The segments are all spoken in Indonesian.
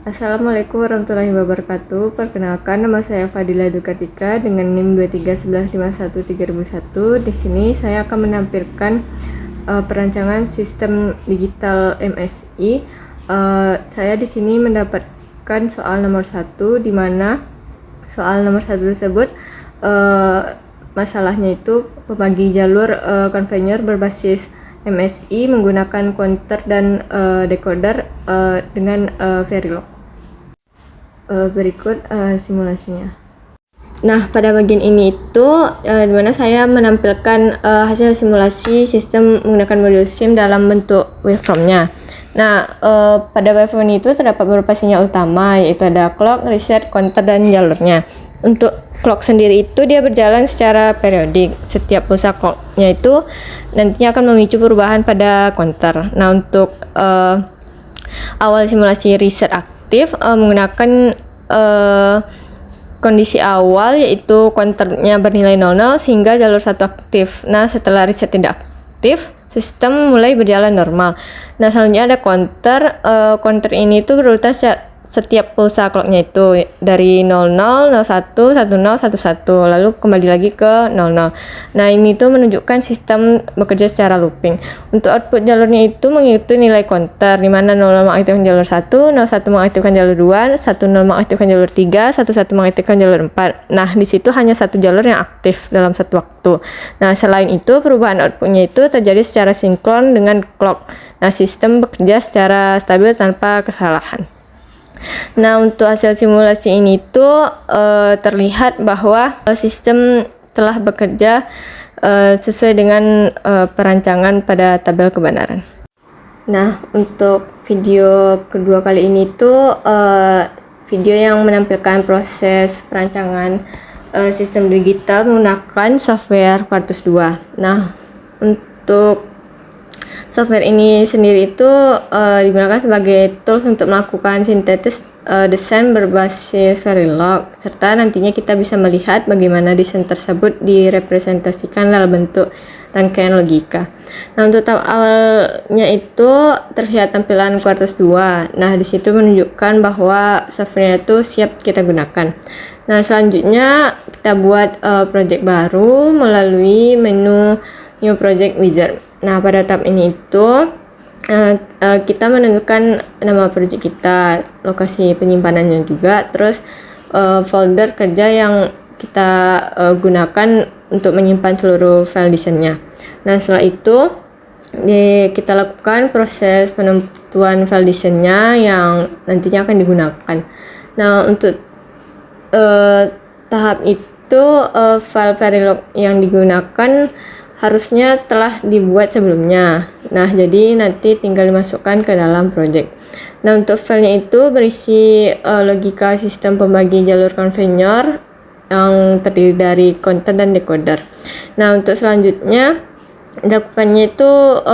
Assalamualaikum warahmatullahi wabarakatuh. Perkenalkan, nama saya Fadila Dukartika dengan NIM 2311513001. Di sini saya akan menampilkan perancangan sistem digital MSI. Saya di sini mendapatkan soal nomor 1, di mana soal nomor 1 tersebut masalahnya itu pembagi jalur konveyor berbasis MSI menggunakan counter dan decoder dengan Verilog. Berikut simulasinya. Nah, pada bagian ini itu di mana saya menampilkan hasil simulasi sistem menggunakan modul SIM dalam bentuk waveformnya. Nah, pada waveform itu terdapat beberapa sinyal utama, yaitu ada clock, reset, counter, dan jalurnya. Untuk clock sendiri itu dia berjalan secara periodik. Setiap pulsa clocknya itu nantinya akan memicu perubahan pada counter. Nah, untuk awal simulasi reset aktif menggunakan kondisi awal, yaitu counternya bernilai 00 sehingga jalur 1 aktif. Nah, setelah reset tidak aktif, sistem mulai berjalan normal. Nah, selanjutnya ada counter. Counter ini itu berurutan setiap pulsa clocknya itu dari 00, 01, 10, 11, lalu kembali lagi ke 00. Nah, ini tuh menunjukkan sistem bekerja secara looping. Untuk output jalurnya itu mengikuti nilai counter, di mana 00 mengaktifkan jalur 1, 01 mengaktifkan jalur 2, 10 mengaktifkan jalur 3, 11 mengaktifkan jalur 4. Nah, di situ hanya satu jalur yang aktif dalam satu waktu. Nah, selain itu perubahan outputnya itu terjadi secara sinkron dengan clock. Nah, sistem bekerja secara stabil tanpa kesalahan. Nah, untuk hasil simulasi ini tuh terlihat bahwa sistem telah bekerja sesuai dengan perancangan pada tabel kebenaran. Nah, untuk video kedua kali ini tuh video yang menampilkan proses perancangan sistem digital menggunakan software Quartus 2. Nah, untuk software ini sendiri itu digunakan sebagai tools untuk melakukan sintetis desain berbasis Verilog, serta nantinya kita bisa melihat bagaimana desain tersebut direpresentasikan dalam bentuk rangkaian logika. Nah, untuk tahap awalnya itu terlihat tampilan Quartus 2. Nah, di situ menunjukkan bahwa software itu siap kita gunakan. Nah, selanjutnya kita buat project baru melalui menu New Project Wizard. Nah, pada tahap ini itu kita menentukan nama project kita, lokasi penyimpanannya juga, terus folder kerja yang kita gunakan untuk menyimpan seluruh file desainnya. Nah, setelah itu kita lakukan proses penentuan file desainnya yang nantinya akan digunakan. Nah, untuk tahap itu file Verilog yang digunakan harusnya telah dibuat sebelumnya. Nah, jadi nanti tinggal dimasukkan ke dalam project. Nah, untuk filenya itu berisi logika sistem pembagi jalur konveyor yang terdiri dari counter dan decoder. Nah, untuk selanjutnya dilakukannya itu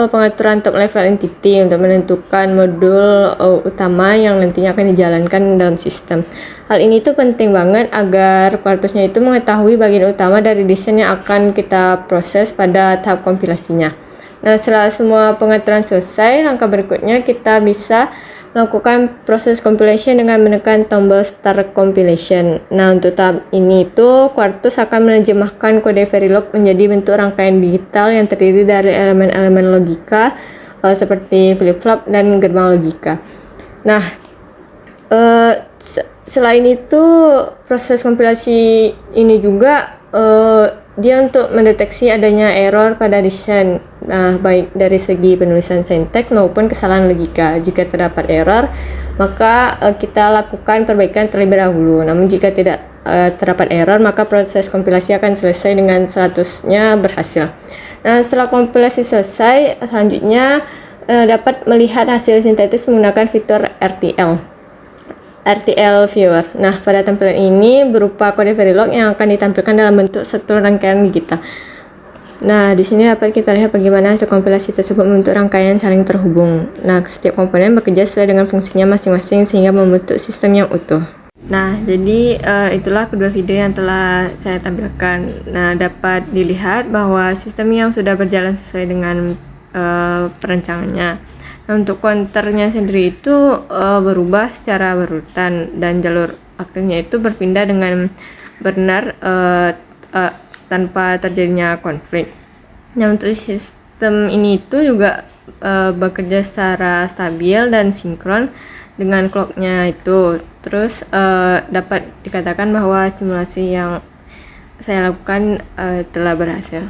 pengaturan top level entity untuk menentukan modul utama yang nantinya akan dijalankan dalam sistem. Hal ini tuh penting banget agar Quartusnya itu mengetahui bagian utama dari desain yang akan kita proses pada tahap kompilasinya. Nah, setelah semua pengaturan selesai, langkah berikutnya kita bisa melakukan proses compilation dengan menekan tombol Start Compilation. Nah, untuk tahap ini itu Quartus akan menerjemahkan kode Verilog menjadi bentuk rangkaian digital yang terdiri dari elemen-elemen logika seperti flip-flop dan gerbang logika. Nah, selain itu proses kompilasi ini juga dia untuk mendeteksi adanya error pada desain, baik dari segi penulisan sinteks maupun kesalahan logika. Jika terdapat error, maka kita lakukan perbaikan terlebih dahulu. Namun jika tidak terdapat error, maka proses kompilasi akan selesai dengan 100-nya berhasil. Nah, setelah kompilasi selesai, selanjutnya dapat melihat hasil sintetis menggunakan fitur RTL Viewer. Nah, pada tampilan ini berupa kode Verilog yang akan ditampilkan dalam bentuk satu rangkaian digital. Nah, di sini dapat kita lihat bagaimana hasil kompilasi tersebut membentuk rangkaian saling terhubung. Nah, setiap komponen bekerja sesuai dengan fungsinya masing-masing sehingga membentuk sistem yang utuh. Nah, jadi itulah kedua video yang telah saya tampilkan. Nah, dapat dilihat bahwa sistem yang sudah berjalan sesuai dengan perancangannya. Nah, untuk counternya sendiri itu berubah secara berurutan dan jalur aktifnya itu berpindah dengan benar tanpa terjadinya konflik. Nah, untuk sistem ini itu juga bekerja secara stabil dan sinkron dengan clocknya itu. Terus dapat dikatakan bahwa simulasi yang saya lakukan telah berhasil.